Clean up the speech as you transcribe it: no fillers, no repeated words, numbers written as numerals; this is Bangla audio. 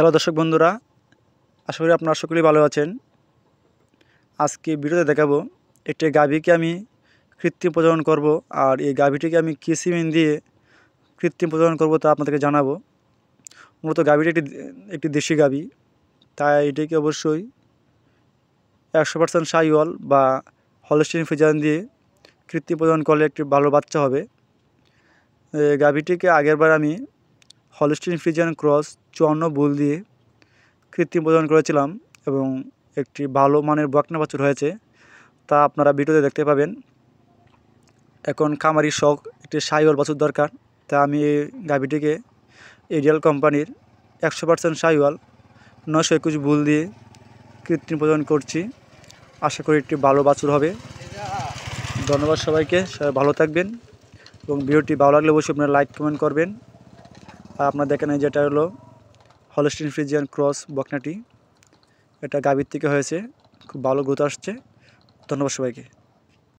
হ্যালো দর্শক বন্ধুরা, আশা করি আপনারা সকলেই ভালো আছেন। আজকে ভিডিওতে দেখাবো একটি গাভীকে আমি কৃত্রিম প্রজনন করব, আর এই গাভীটিকে আমি কী সিমেন্ট দিয়ে কৃত্রিম প্রজনন করব তা আপনাদেরকে জানাবো। মূলত গাভীটি একটি দেশি গাভী, তাই এটিকে অবশ্যই 100% শাহিওয়াল বা হলস্টিন ফ্রিজিয়ান দিয়ে কৃত্রিম প্রজনন করলে একটি ভালো বাচ্চা হবে। গাভীটিকে আগেরবার আমি হলস্টিন ফ্রিজিয়ান ক্রস 54 বুল দিয়ে কৃত্রিম প্রজনন করেছিলাম এবং একটি ভালো মানের বকনা বাছুর হয়েছে, তা আপনারা ভিডিওতে দেখতে পাবেন। এখন খামারি শখ একটি শাহিওয়াল বাছুর দরকার, তা আমি এই গাভীটিকে এরিয়াল কোম্পানির 100% শাহিওয়াল 921 বুল দিয়ে কৃত্রিম প্রজনন করছি। আশা করি একটি ভালো বাছুর হবে। ধন্যবাদ সবাইকে, সবাই ভালো থাকবেন এবং ভিডিওটি ভালো লাগলে অবশ্যই আপনারা লাইক কমেন্ট করবেন। আর আপনারা দেখেন যেটা হলো হলস্টিন ফ্রিজিয়ান ক্রস বকনাটি, এটা গাভীর থেকে হয়েছে, খুব ভালো গ্রোথ আসছে। ধন্যবাদ সবাইকে।